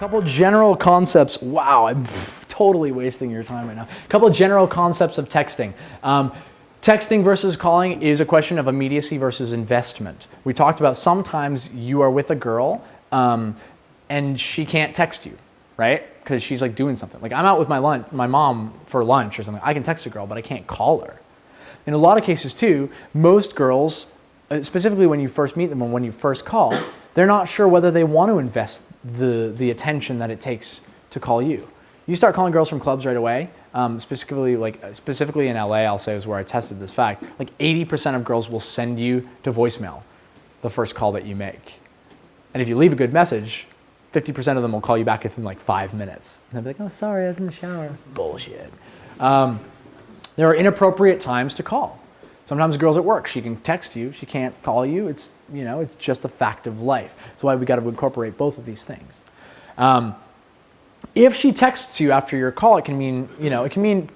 Couple general concepts. Wow, I'm totally wasting your time right now. A couple of general concepts of texting. Texting versus calling is a question of immediacy versus investment. We talked about sometimes you are with a girl and she can't text you, right? Because she's like doing something. Like I'm out with my mom for lunch or something. I can text a girl, but I can't call her. In a lot of cases too, most girls, specifically when you first meet them and when you first call, they're not sure whether they want to invest the attention that it takes to call you. You start calling girls from clubs right away. Specifically in LA, I'll say is where I tested this fact. Like 80% of girls will send you to voicemail the first call that you make. And if you leave a good message, 50% of them will call you back within like 5 minutes. And they'll be like, oh, sorry, I was in the shower. Bullshit. There are inappropriate times to call. Sometimes girls at work, she can text you, she can't call you. It's, you know, it's just a fact of life. That's why we got to incorporate both of these things. If she texts you after your call, it can mean, it can mean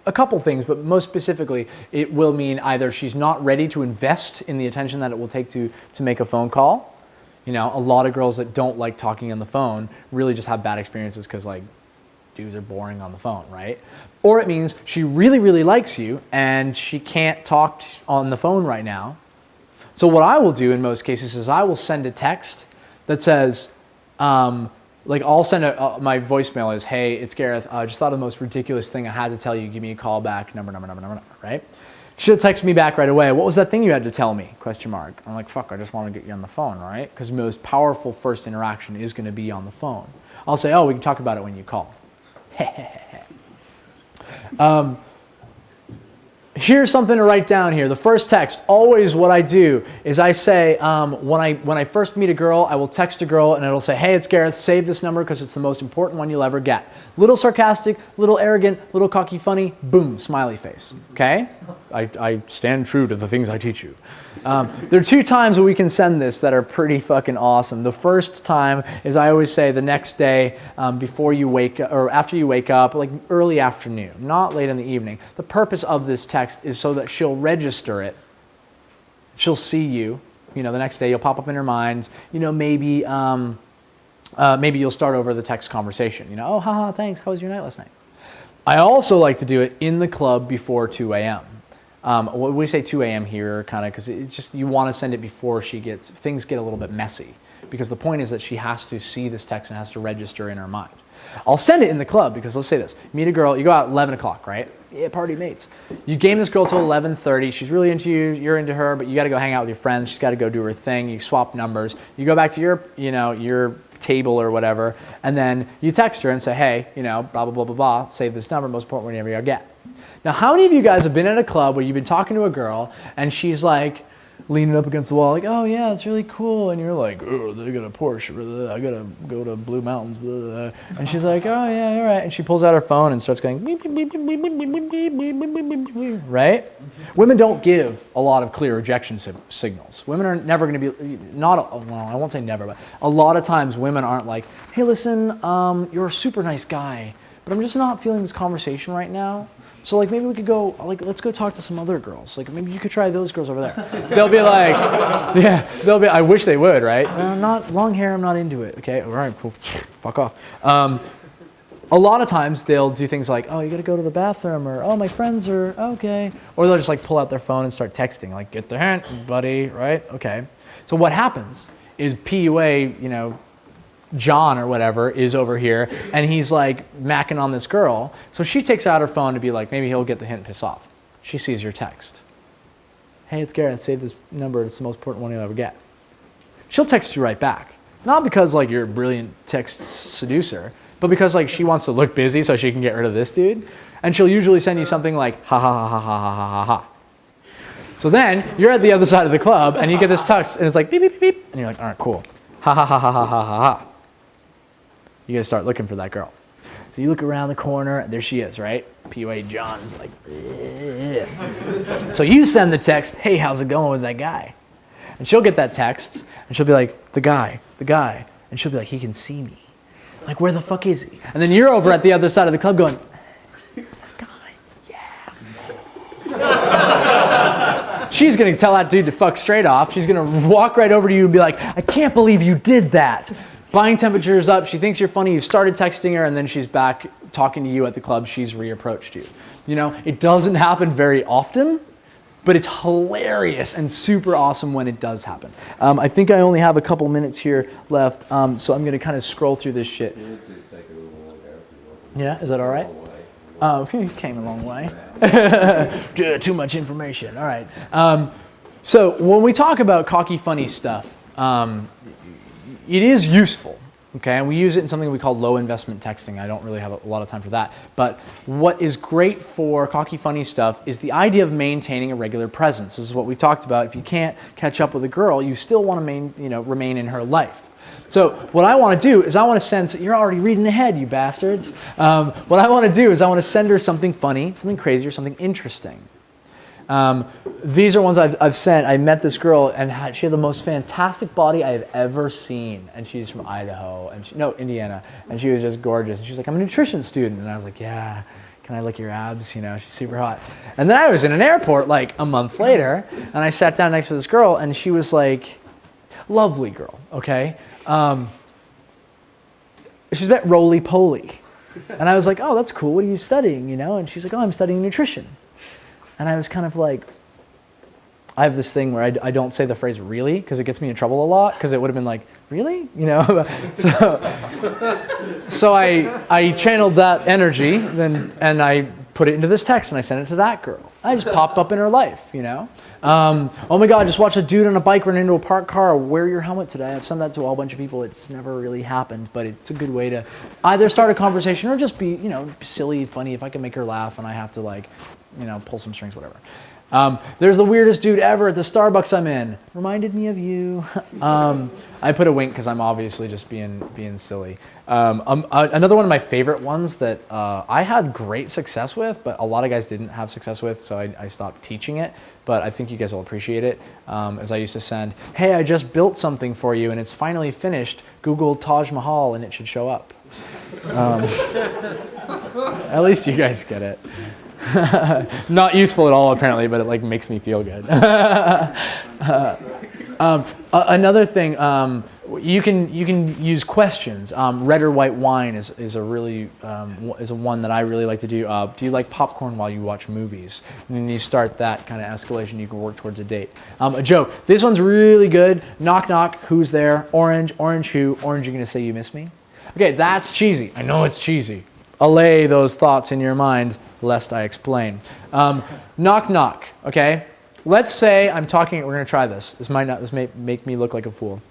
a couple things, but most specifically, it will mean either she's not ready to invest in the attention that it will take to make a phone call. A lot of girls that don't like talking on the phone really just have bad experiences because like dudes are boring on the phone, right? Or it means she really, really likes you and she can't talk on the phone right now. So what I will do in most cases is I will send a text that says, I'll send my voicemail is, hey, it's Gareth. I just thought of the most ridiculous thing I had to tell you. Give me a call back, number, right? She'll text me back right away. What was that thing you had to tell me? ? I'm like, fuck, I just want to get you on the phone, right? Because the most powerful first interaction is going to be on the phone. I'll say, oh, we can talk about it when you call. Here's something to write down here. The first text, always what I do is I say, when I first meet a girl, I will text a girl and it'll say, hey, it's Gareth, save this number because it's the most important one you'll ever get. Little sarcastic, little arrogant, little cocky funny, boom, smiley face, okay? I stand true to the things I teach you. There are 2 times that we can send this that are pretty fucking awesome. The first time is I always say the next day before you wake up, or after you wake up, like early afternoon, not late in the evening. The purpose of this text is so that she'll register it. She'll see you. The next day you'll pop up in her mind. Maybe you'll start over the text conversation. Oh, haha, thanks. How was your night last night? I also like to do it in the club before 2 a.m. We say 2 a.m. here, kind of, because it's just you want to send it before things get a little bit messy. Because the point is that she has to see this text and has to register in her mind. I'll send it in the club because let's say this: meet a girl, you go out 11 o'clock, right? Yeah, party mates. You game this girl till 11:30. She's really into you, you're into her, but you got to go hang out with your friends. She's got to go do her thing. You swap numbers. You go back to your table or whatever, and then you text her and say, hey, blah, blah, blah, blah, blah, save this number, most important whenever you get. Now, how many of you guys have been at a club where you've been talking to a girl and she's like leaning up against the wall like, oh yeah, it's really cool, and you're like, oh, they got a Porsche, I gotta go to Blue Mountains, and she's like, oh yeah, all right, and she pulls out her phone and starts going, right? Women don't give a lot of clear rejection signals. Women are never going to be, I won't say never, but a lot of times women aren't like, hey, listen, you're a super nice guy, but I'm just not feeling this conversation right now. So like maybe we could go, let's go talk to some other girls. Like maybe you could try those girls over there. They'll be like, yeah, I wish they would, right? Not long hair, I'm not into it. Okay, all right, cool, fuck off. A lot of times they'll do things like, oh, you gotta go to the bathroom, or oh, my friends are, okay. Or they'll just like pull out their phone and start texting, like get the hint, buddy, right? Okay. So what happens is PUA, John or whatever is over here and he's like macking on this girl. So she takes out her phone to be like, maybe he'll get the hint and piss off. She sees your text. Hey, it's Gareth, save this number. It's the most important one you'll ever get. She'll text you right back. Not because like you're a brilliant text seducer, but because like she wants to look busy so she can get rid of this dude. And she'll usually send you something like, ha ha ha ha ha ha ha ha. So then you're at the other side of the club and you get this text and it's like beep, beep, beep, beep. And you're like, all right, cool. Ha ha ha ha ha ha ha ha. You gotta start looking for that girl. So you look around the corner, and there she is, right? PUA John's like, ugh. So you send the text, hey, how's it going with that guy? And she'll get that text, and she'll be like, the guy. And she'll be like, he can see me. Like, where the fuck is he? And then you're over at the other side of the club going, that guy, yeah. She's gonna tell that dude to fuck straight off. She's gonna walk right over to you and be like, I can't believe you did that. Buying temperature's up, she thinks you're funny, you started texting her, and then she's back talking to you at the club, she's reapproached you. You know, it doesn't happen very often, but it's hilarious and super awesome when it does happen. I think I only have a couple minutes here left, so I'm gonna kind of scroll through this shit. Yeah, is that all right? You came a long way. Too much information, all right. So when we talk about cocky, funny stuff, it is useful, okay? And we use it in something we call low investment texting. I don't really have a lot of time for that. But what is great for cocky, funny stuff is the idea of maintaining a regular presence. This is what we talked about. If you can't catch up with a girl, you still want to remain in her life. So what I want to do is I want to send, you're already reading ahead, you bastards. What I want to do is I want to send her something funny, something crazy, or something interesting. These are ones I've sent. I met this girl and she had the most fantastic body I have ever seen. And she's from Idaho, and Indiana. And she was just gorgeous. And she was like, I'm a nutrition student. And I was like, yeah, can I lick your abs? You know, she's super hot. And then I was in an airport like a month later, and I sat down next to this girl, and she was like, lovely girl, okay? She's a bit roly-poly. And I was like, oh, that's cool. What are you studying, you know? And she's like, oh, I'm studying nutrition. And I was kind of like, I have this thing where I don't say the phrase really, because it gets me in trouble a lot, because it would have been like, really? You know? So I channeled that energy, and I put it into this text, and I sent it to that girl. I just popped up in her life, you know? Oh my God, just watched a dude on a bike run into a parked car. Wear your helmet today. I've sent that to a whole bunch of people. It's never really happened, but it's a good way to either start a conversation or just be, you know, silly, funny. If I can make her laugh and I have to like, you know, pull some strings, whatever. There's the weirdest dude ever at the Starbucks I'm in. Reminded me of you. I put a wink because I'm obviously just being silly. Another one of my favorite ones that I had great success with, but a lot of guys didn't have success with, so I stopped teaching it. But I think you guys will appreciate it. As I used to send, hey, I just built something for you and it's finally finished. Google Taj Mahal and it should show up. At least you guys get it. Not useful at all apparently, but it like makes me feel good. Another thing, you can use questions. Red or white wine is a really is a one that I really like to do. Do you like popcorn while you watch movies? And then you start that kind of escalation. You can work towards a date. A joke. This one's really good. Knock knock. Who's there? Orange. Orange who? Orange. You're gonna say you miss me? Okay, that's cheesy. I know it's cheesy. Allay those thoughts in your mind, lest I explain. Knock knock. Okay. Let's say I'm talking. We're gonna try this. This may make me look like a fool.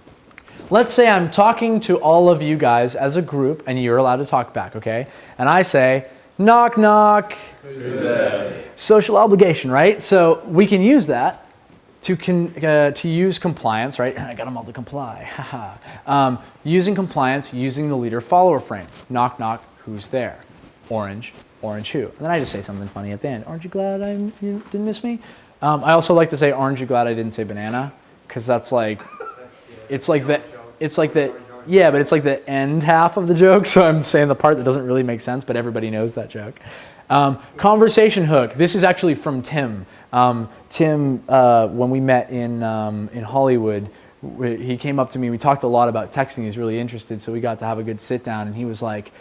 Let's say I'm talking to all of you guys as a group, and you're allowed to talk back, okay? And I say, knock, knock. Who's there? Social obligation, right? So we can use that to use compliance, right? I got them all to comply, haha. Using compliance, using the leader-follower frame. Knock, knock, who's there? Orange, orange who? And then I just say something funny at the end. Aren't you glad you didn't miss me? I also like to say, aren't you glad I didn't say banana? Because that's like, it's like the end half of the joke, so I'm saying the part that doesn't really make sense, but everybody knows that joke. Conversation hook. This is actually from Tim. Tim, when we met in Hollywood, he came up to me. We talked a lot about texting. He was really interested, so we got to have a good sit down. And he was like,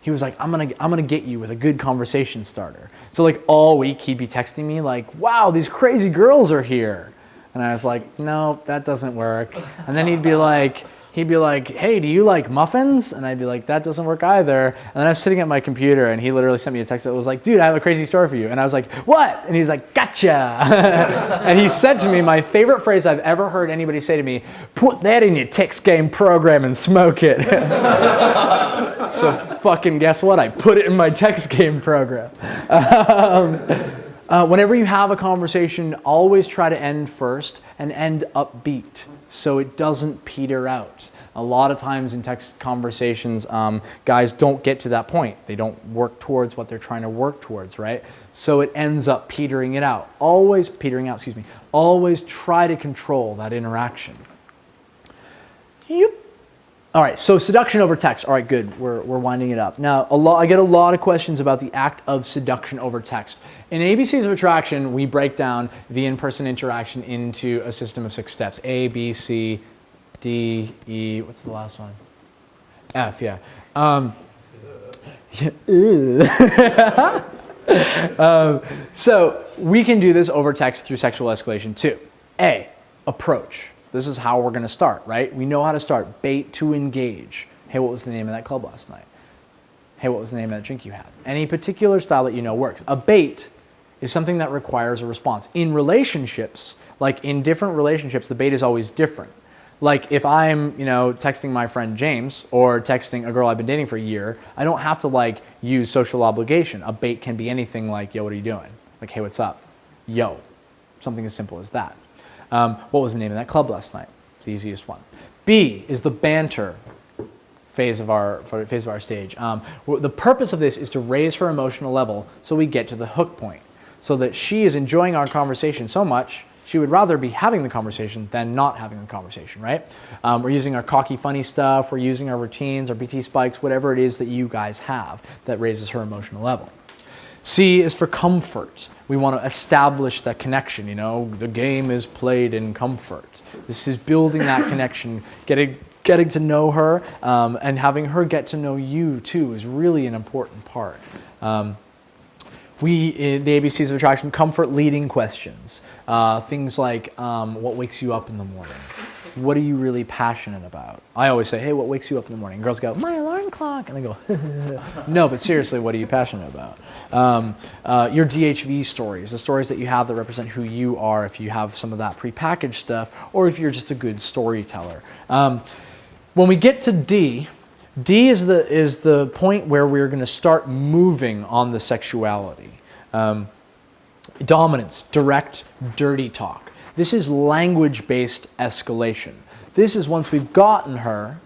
I'm gonna get you with a good conversation starter. So like all week he'd be texting me like, wow, these crazy girls are here. And I was like, no, that doesn't work. And then he'd be like, hey, do you like muffins? And I'd be like, that doesn't work either. And then I was sitting at my computer and he literally sent me a text that was like, dude, I have a crazy story for you. And I was like, what? And he's like, gotcha. And he said to me, my favorite phrase I've ever heard anybody say to me, put that in your text game program and smoke it. So fucking guess what? I put it in my text game program. Whenever you have a conversation, always try to end first and end upbeat so it doesn't peter out. A lot of times in text conversations, guys don't get to that point. They don't work towards what they're trying to work towards, right? So it ends up petering out. Always try to control that interaction. Yep. All right, so seduction over text. All right, good. We're winding it up. Now, I get a lot of questions about the act of seduction over text. In ABCs of Attraction, we break down the in-person interaction into a system of 6 steps. A, B, C, D, E. What's the last one? F, yeah. So we can do this over text through sexual escalation too. A, approach. This is how we're going to start, right? We know how to start. Bait to engage. Hey, what was the name of that club last night? Hey, what was the name of that drink you had? Any particular style that you know works. A bait is something that requires a response. In relationships, like in different relationships, the bait is always different. Like if I'm, texting my friend James or texting a girl I've been dating for a year, I don't have to use social obligation. A bait can be anything like, yo, what are you doing? Like, hey, what's up? Yo, something as simple as that. What was the name of that club last night? It's the easiest one. B is the banter phase of our stage. The purpose of this is to raise her emotional level so we get to the hook point, so that she is enjoying our conversation so much she would rather be having the conversation than not having the conversation, right? We're using our cocky, funny stuff. We're using our routines, our BT spikes, whatever it is that you guys have that raises her emotional level. C is for comfort. We want to establish that connection, the game is played in comfort. This is building that connection, getting to know her, and having her get to know you too is really an important part. In the ABCs of attraction, comfort leading questions. Things like, what wakes you up in the morning? What are you really passionate about? I always say, hey, what wakes you up in the morning? Girls go, my alarm clock. And I go, no, but seriously, what are you passionate about? Your DHV stories, the stories that you have that represent who you are, if you have some of that prepackaged stuff, or if you're just a good storyteller. When we get to D is the point where we're going to start moving on the sexuality. Dominance, direct, dirty talk. This is language-based escalation. This is once we've gotten her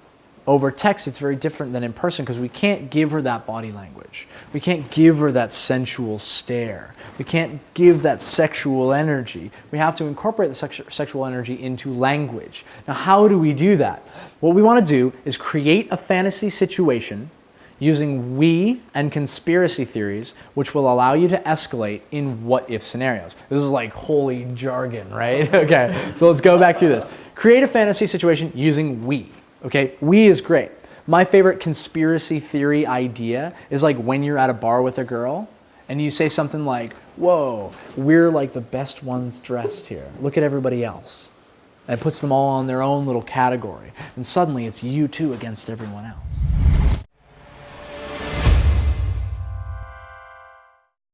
over text, it's very different than in person because we can't give her that body language. We can't give her that sensual stare. We can't give that sexual energy. We have to incorporate the sexual energy into language. Now, how do we do that? What we want to do is create a fantasy situation using we and conspiracy theories, which will allow you to escalate in what-if scenarios. This is like holy jargon, right? Okay, so let's go back through this. Create a fantasy situation using we, okay? We is great. My favorite conspiracy theory idea is like when you're at a bar with a girl and you say something like, whoa, we're like the best ones dressed here. Look at everybody else. And it puts them all on their own little category. And suddenly it's you two against everyone else.